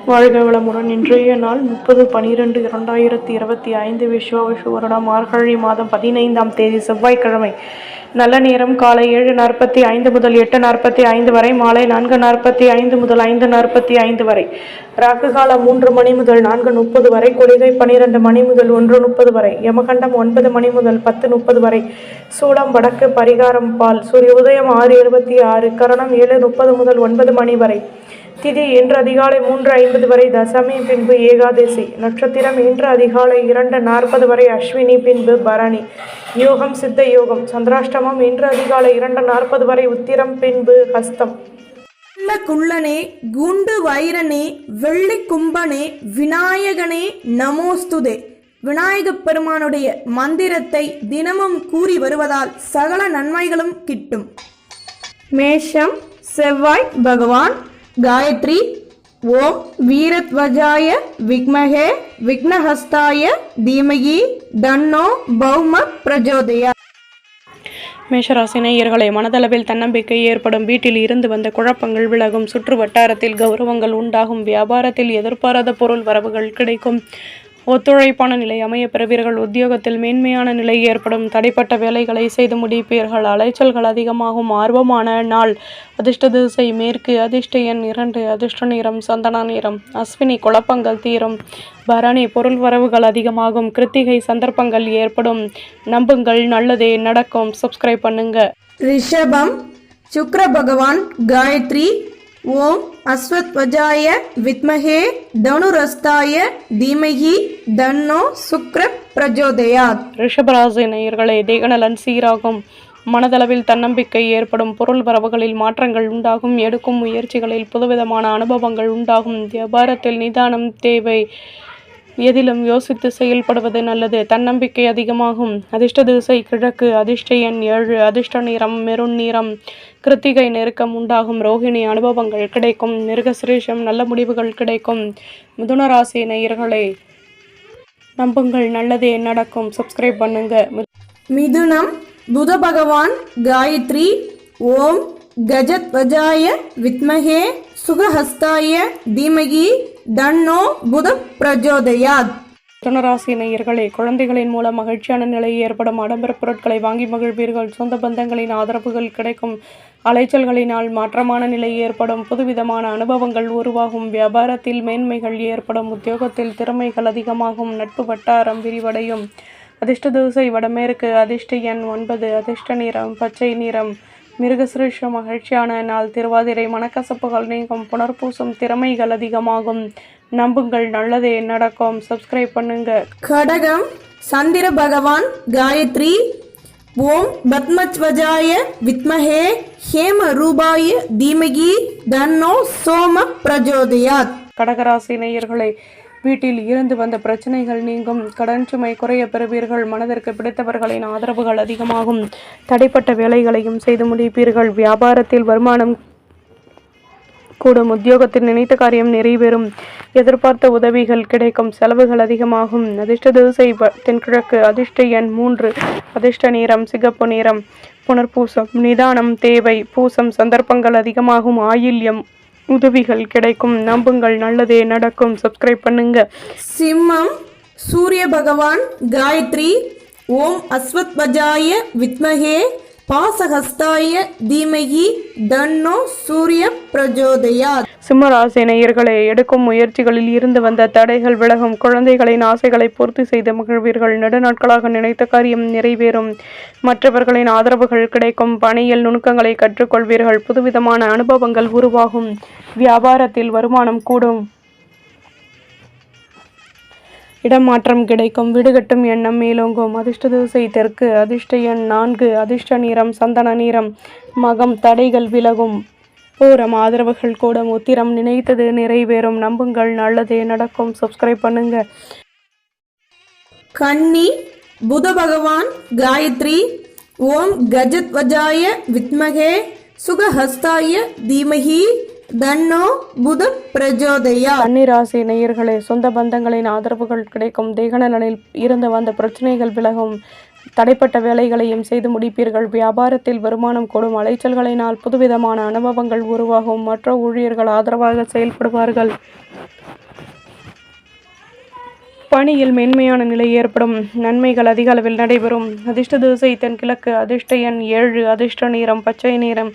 வாழ்க வளமுடன். இன்றைய நாள் 30/12/2025 விஸ்வாவசு வருடம் மார்கழி மாதம் 15ஆம் தேதி செவ்வாய்க்கிழமை. நல்ல நேரம் காலை 7:45 முதல் 8:45 வரை, மாலை 4:45 முதல் 5:45 வரை. ராகு காலம் 3 மணி முதல் 4:30 வரை, குளிகை 12 மணி முதல் 1:30 வரை, யமகண்டம் 9 மணி முதல் 10:30 வரை, சூலம் வடக்கு, பரிகாரம் பால். சூரிய உதயம் 6:26, கரணம் 7:30 முதல் 9 மணி வரை. திதி இன்று அதிகாலை 3:50 வரை, தசமி பின்பு ஏகாதசி. நட்சத்திரம் இன்று அதிகாலை 2:40 வரை, அஸ்வினி பின்பு பரணி. யோகம் சித்த யோகம். சந்திராஷ்டமம் இன்று அதிகாலை 2:40 வரை, உத்திரம் பின்பு ஹஸ்தம். குள்ளனே, குண்டு வைரனே, வெள்ளி கும்பனே, விநாயகனே நமோஸ்துதே. விநாயகப் பெருமானுடைய மந்திரத்தை தினமும் கூறி வருவதால் சகல நன்மைகளும் கிட்டும். மேஷம், செவ்வாய் பகவான். காயத்ரி. ஓம் வீரத்வஜாய விக்மஹே விக்னஹஸ்தாய தீமகி தன்னோ பௌம பிரஜோதயா. மேஷராசி நேயர்களே, மனதளவில் தன்னம்பிக்கை ஏற்படும். வீட்டில் இருந்து வந்த குழப்பங்கள் விலகும். சுற்று வட்டாரத்தில் கௌரவங்கள் உண்டாகும். வியாபாரத்தில் எதிர்பாராத பொருள் வரவுகள் கிடைக்கும். ஒத்துழைப்பான நிலை அமைய பெறுவீர்கள். உத்தியோகத்தில் மேன்மையான நிலை ஏற்படும். தடைப்பட்ட வேலைகளை செய்து முடிப்பீர்கள். அலைச்சல்கள் அதிகமாகும். ஆர்வமான நாள். அதிர்ஷ்ட திசை மேற்கு. அதிர்ஷ்ட எண் 2. அதிர்ஷ்ட நிறம் சந்தன நிறம். அஸ்வினி குழப்பங்கள் தீரும். பரணி பொருள் வரவுகள் அதிகமாகும். கிருத்திகை சந்தர்ப்பங்கள் ஏற்படும். நம்புங்கள், நல்லதே நடக்கும். சப்ஸ்கிரைப் பண்ணுங்க. ரிஷபம், சுக்ர பகவான். காயத்ரி. ஓம் அஸ்வத்வஜாய வித்மஹே தனுரஸ்தாய தீமஹி தன்னோ சுக்ர பிரஜோதயாத். ரிஷபராசி நேயர்களே, தேகநலன் சீராகும். மனதளவில் தன்னம்பிக்கை ஏற்படும். பொருள் வரவுகளில் மாற்றங்கள் உண்டாகும். எடுக்கும் முயற்சிகளில் புதுவிதமான அனுபவங்கள் உண்டாகும். வியாபாரத்தில் நிதானம் தேவை. எதிலும் யோசித்து செயல்படுவது நல்லது. தன்னம்பிக்கை அதிகமாகும். அதிர்ஷ்ட திசை கிழக்கு. அதிர்ஷ்ட எண் 7. அதிர்ஷ்ட நிறம் மெருண் நிறம். கிருத்திகை நெருக்கம் உண்டாகும். ரோகிணி அனுபவங்கள் கிடைக்கும். மிருகசிரேஷம் நல்ல முடிவுகள் கிடைக்கும். மிதுன ராசி நேயர்களே, நம்புங்கள், நல்லதே நடக்கும். சப்ஸ்கிரைப் பண்ணுங்க. மிதுனம், புத பகவான். காயத்ரி. ஓம் கஜத்வஜாய வித்மஹே சுகஹஸ்தாய தீமகி தன்னோ புத பிரஜோதயாத். மிதுனராசி நேயர்களே, குழந்தைகளின் மூலம் மகிழ்ச்சியான நிலை ஏற்படும். ஆடம்பர பொருட்களை வாங்கி மகிழ்வீர்கள். சொந்த பந்தங்களின் ஆதரவுகள் கிடைக்கும். அலைச்சல்களினால் மாற்றமான நிலை ஏற்படும். புதுவிதமான அனுபவங்கள் உருவாகும். வியாபாரத்தில் மேன்மைகள் ஏற்படும். உத்தியோகத்தில் திறமைகள் அதிகமாகும். நட்பு வட்டாரம் விரிவடையும். அதிர்ஷ்ட திசை வடமேற்கு. அதிர்ஷ்ட எண் 9. அதிர்ஷ்ட நிறம் பச்சை நிறம். மிருகசிரேஷம் மகிழ்ச்சியான நாள். திருவாதிரை மனக்கசப்புகள் நீங்கும். புனர்பூசம் திறமைகள் அதிகமாகும். நம்புங்கள், நல்லதே நடக்கும். சப்ஸ்கிரைப் பண்ணுங்க. கடகம், சந்திர பகவான். காயத்ரி. ஓம் பத்மத்வஜாய வித்மஹே ஹேம ரூபாய தீமகி தன்னோ சோம பிரஜோதயாத். கடகராசி நேயர்களே, வீட்டில் இருந்து வந்த பிரச்சனைகள் நீங்கும். கடன் சுமை குறைய பெறுவீர்கள். மனதிற்கு பிடித்தவர்களின் ஆதரவுகள் அதிகமாகும். தடைப்பட்ட வேலைகளையும் செய்து முடிப்பீர்கள். வியாபாரத்தில் வருமானம் கூடும். உத்தியோகத்தில் நினைத்த காரியம் நிறைவேறும். எதிர்பார்த்த உதவிகள் கிடைக்கும். செலவுகள் அதிகமாகும். அதிர்ஷ்ட திசை தென்கிழக்கு. அதிர்ஷ்ட எண் 3. அதிர்ஷ்ட நிறம் சிகப்பு நிறம். புனர்பூசம் நிதானம் தேவை. பூசம் சந்தர்ப்பங்கள் அதிகமாகும். ஆயில்யம் உதவிகள் கிடைக்கும். நம்புங்கள், நல்லதே நடக்கும். சப்ஸ்கிரைப் பண்ணுங்க. சிம்மம், சூரிய பகவான். காயத்ரி. ஓம் அஸ்வத்வஜாய வித்மஹே பாசஹஸ்தாய தீமகி தன்னோ சூரிய பிரஜோதயாத். சிம்மராசி நேயர்களே, எடுக்கும் முயற்சிகளில் இருந்து வந்த தடைகள் விலகும். குழந்தைகளின் ஆசைகளை பூர்த்தி செய்து மகிழ்வீர்கள். நெடுநாட்களாக நினைத்த காரியம் நிறைவேறும். மற்றவர்களின் ஆதரவுகள் கிடைக்கும். பணியில் நுணுக்கங்களை கற்றுக்கொள்வீர்கள். புதுவிதமான அனுபவங்கள் உருவாகும். வியாபாரத்தில் வருமானம் கூடும். இடமாற்றம் கிடைக்கும். வீடு கட்டும் எண்ணம் மேலோங்கும். அதிர்ஷ்ட திசை தெற்கு. அதிர்ஷ்ட எண் 4. அதிர்ஷ்ட நிறம் சந்தன நிறம். மகம் தடைகள் விலகும். பூரம் ஆதரவுகள் கூடும். உத்திரம் நினைத்தது நிறைவேறும். நம்புங்கள், நல்லதே நடக்கும். சப்ஸ்கிரைப் பண்ணுங்க. கன்னி, புத பகவான். காயத்ரி. ஓம் கஜத்வஜாய வித்மஹே சுகஹஸ்தாய தீமஹி தன்னோ புத பிரஜோதயா. கன்னிராசி நேயர்களே, சொந்த பந்தங்களின் ஆதரவுகள் கிடைக்கும். தேகநலனில் இருந்து வந்த பிரச்சனைகள் விலகும். தடைப்பட்ட வேலைகளையும் செய்து முடிப்பீர்கள். வியாபாரத்தில் வருமானம் கூடும். அலைச்சல்களினால் புதுவிதமான அனுபவங்கள் உருவாகும். மற்ற ஊழியர்கள் ஆதரவாக செயல்படுவார்கள். பணியில் மென்மையான நிலை ஏற்படும். நன்மைகள் அதிக அளவில் நடைபெறும். அதிர்ஷ்ட திசை தென்கிழக்கு. அதிர்ஷ்ட எண் 7. அதிர்ஷ்ட நிறம் பச்சை நிறம்.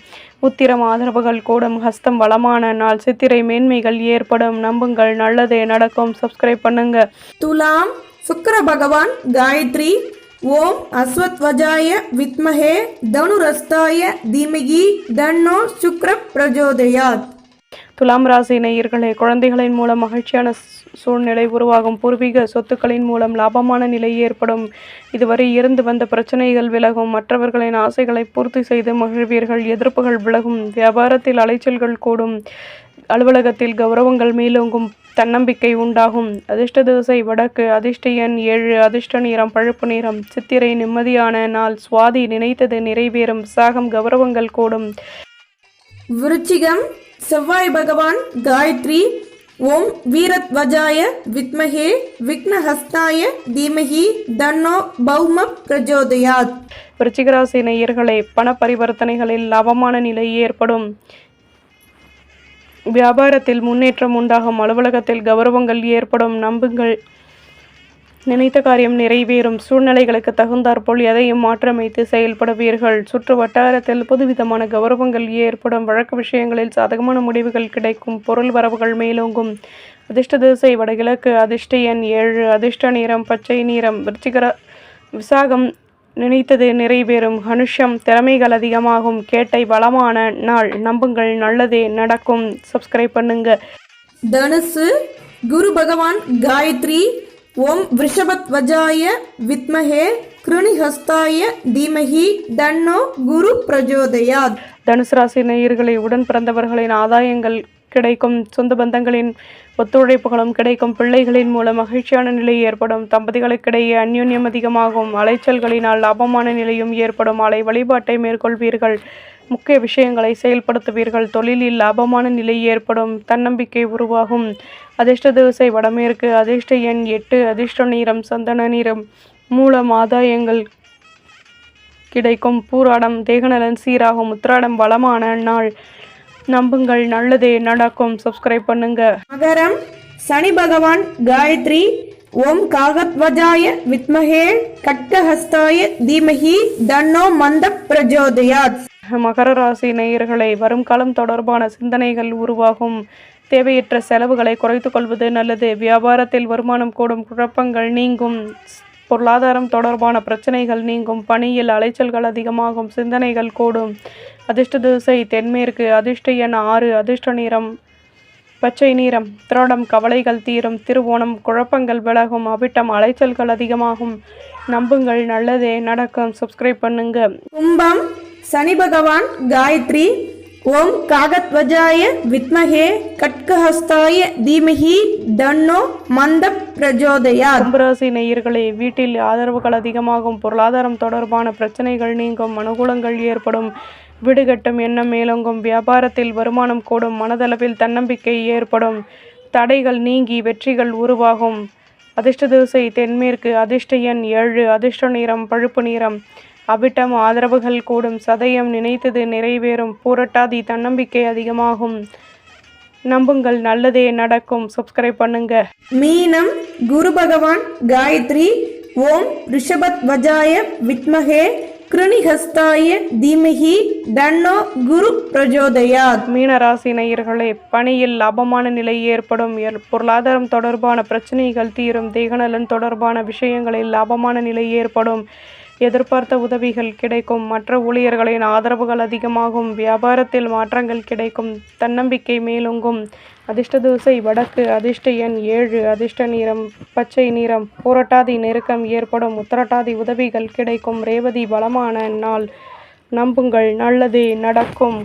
உத்திரம் ஆதரவுகள் கூடும். ஹஸ்தம் வளமான நாள். சித்திரை மேன்மைகள் ஏற்படும். நம்புங்கள், நல்லதே நடக்கும். சப்ஸ்கிரைப் பண்ணுங்க. துலாம் சுக்கிர பகவான் காயத்ரி ஓம் அஸ்வத்வஜாய வித்மஹே தனுரஸ்தாய தீமகி தன்னோ சுக்ர பிரஜோதயாத். துலாம் ராசி நேயர்களே, குழந்தைகளின் மூலம் மகிழ்ச்சியான சூழ்நிலை உருவாகும். பூர்வீக சொத்துக்களின் மூலம் லாபமான நிலை ஏற்படும். இதுவரை இருந்து வந்த பிரச்சனைகள் விலகும். மற்றவர்களின் ஆசைகளை பூர்த்தி செய்து மகிழ்வீர்கள். எதிர்ப்புகள் விலகும். வியாபாரத்தில் அலைச்சல்கள் கூடும். அலுவலகத்தில் கௌரவங்கள் மேலோங்கும். தன்னம்பிக்கை உண்டாகும். அதிர்ஷ்ட திசை வடக்கு. அதிர்ஷ்ட எண் 7. அதிர்ஷ்ட நிறம் பழுப்பு நிறம். சித்திரை நிம்மதியான நாள். சுவாதி நினைத்தது நிறைவேறும். விசாகம் கௌரவங்கள் கூடும். விருச்சிகம் செவ்வாய் பகவான் காயத்ரி ஓம் வீரத்வஜாய வித்மஹே விக்னஹஸ்தாய தீமஹி தன்னோ பௌம பிரஜோதயாத். விருச்சிகராசி நேயர்களே, பண பரிவர்த்தனைகளில் லாபமான நிலை ஏற்படும். வியாபாரத்தில் முன்னேற்றம் உண்டாகும். அலுவலகத்தில் கௌரவங்கள் ஏற்படும். நம்புங்கள், நினைத்த காரியம் நிறைவேறும். சூழ்நிலைகளுக்கு தகுந்தாற்போல் எதையும் மாற்றமைத்து செயல்படுவீர்கள். சுற்று வட்டாரத்தில் புதுவிதமான கௌரவங்கள் ஏற்படும். வழக்கு விஷயங்களில் சாதகமான முடிவுகள் கிடைக்கும். பொருள் வரவுகள் மேலோங்கும். அதிர்ஷ்ட திசை வடகிழக்கு. அதிர்ஷ்ட எண் 7. அதிர்ஷ்ட நிறம் பச்சை நிறம். விசாகம் நினைத்தது நிறைவேறும். அனுஷம் திறமைகள் அதிகமாகும். கேட்டை வளமான நாள். நம்புங்கள், நல்லதே நடக்கும். சப்ஸ்கிரைப் பண்ணுங்க. தனுசு குரு பகவான் காயத்ரி ஓம் விருஷபத்வஜாய வித்மஹே கிருணிஹஸ்தாய தீமஹி தன்னோ குரு பிரஜோதயாத். தனுசு ராசி நேயர்களை, உடன் பிறந்தவர்களின் ஆதாயங்கள் கிடைக்கும். சொந்த பந்தங்களின் ஒத்துழைப்புகளும் கிடைக்கும். பிள்ளைகளின் மூலம் மகிழ்ச்சியான நிலை ஏற்படும். தம்பதிகளுக்கிடையே அந்யோன்யம் அதிகமாகும். அலைச்சல்களினால் லாபமான நிலையும் ஏற்படும். அலை வழிபாட்டை மேற்கொள்வீர்கள். முக்கிய விஷயங்களை செயல்படுத்துவீர்கள். தொழிலில் லாபமான நிலை ஏற்படும். தன்னம்பிக்கை உருவாகும். அதிர்ஷ்ட திசை வடமேற்கு. அதிர்ஷ்ட எண் 8. அதிர்ஷ்ட நிறம் சந்தன நிறம். மூலம் ஆதாயங்கள் கிடைக்கும். பூராடம் தேகநலன் சீராகும். உத்திராடம் வளமான நாள். நம்புங்கள், நல்லதே நடக்கும். சப்ஸ்கிரைப் பண்ணுங்க. மகரம் சனி பகவான் காயத்ரி ஓம் காகத்வஜாய வித்மஹே கட்கஹஸ்தாய தீமஹி தன்னோ மந்த பிரஜோதயாத். மகர ராசி நேயர்களை, வரும் காலம் தொடர்பான சிந்தனைகள் உருவாகும். தேவையற்ற செலவுகளை குறைத்துக் கொள்வது நல்லது. வியாபாரத்தில் வருமானம் கூடும். குழப்பங்கள் நீங்கும். பொருளாதாரம் தொடர்பான பிரச்சனைகள் நீங்கும். பணியில் அலைச்சல்கள் அதிகமாகும். சிந்தனைகள் கூடும். அதிர்ஷ்ட திசை தென்மேற்கு. அதிர்ஷ்ட எண் 6. அதிர்ஷ்ட நிறம் பச்சை நிறம். திராடம் கவலைகள் தீரும். திருவோணம் குழப்பங்கள் விலகும். அவிட்டம் அலைச்சல்கள் அதிகமாகும். நம்புங்கள், நல்லதே நடக்கும். சப்ஸ்கிரைப் பண்ணுங்க. கும்பம் சனி பகவான் காயத்ரி ஓம் காகத்வஜாய வித்மஹே கட்கஹஸ்தாய தீமஹி தன்னோ மந்த பிரஜோதயாத். கும்பராசி நேயர்களே, வீட்டில் ஆதரவுகள் அதிகமாகும். பொருளாதாரம் தொடர்பான பிரச்சனைகள் நீங்கும். அனுகூலங்கள் ஏற்படும். வீடு கட்டும் எண்ணம் மேலோங்கும். வியாபாரத்தில் வருமானம் கூடும். மனதளவில் தன்னம்பிக்கை ஏற்படும். தடைகள் நீங்கி வெற்றிகள் உருவாகும். அதிர்ஷ்ட திசை தென்மேற்கு. அதிர்ஷ்ட எண் 7. அதிர்ஷ்ட நிறம் பழுப்பு நிறம். அவிட்டம் ஆதரவுகள் கூடும். சதயம் நினைத்தது நிறைவேறும். பூரட்டாதி தன்னம்பிக்கை அதிகமாகும். நம்புங்கள், நல்லதே நடக்கும். சப்ஸ்கிரைப் பண்ணுங்க. மீனம் குரு பகவான் காயத்ரி ஓம் ரிஷபத்வஜாய வித்மஹே கிருணிஹஸ்தாய தீமஹி தன்னோ குரு பிரஜோதயாத். மீன ராசி நேயர்களே, பணியில் லாபமான நிலை ஏற்படும். பொருளாதாரம் தொடர்பான பிரச்சனைகள் தீரும். தேகநலன் தொடர்பான விஷயங்களில் லாபமான நிலை ஏற்படும். எதிர்பார்த்த உதவிகள் கிடைக்கும். மற்ற ஊழியர்களின் ஆதரவுகள் அதிகமாகும். வியாபாரத்தில் மாற்றங்கள் கிடைக்கும். தன்னம்பிக்கை மேலோங்கும். அதிர்ஷ்ட திசை வடக்கு. அதிர்ஷ்ட எண் 7. அதிர்ஷ்ட நிறம் பச்சை நிறம். பூரட்டாதி நெருக்கம் ஏற்படும். உத்திரட்டாதி உதவிகள் கிடைக்கும். ரேவதி பலமான நாள். நம்புங்கள், நல்லதே நடக்கும்.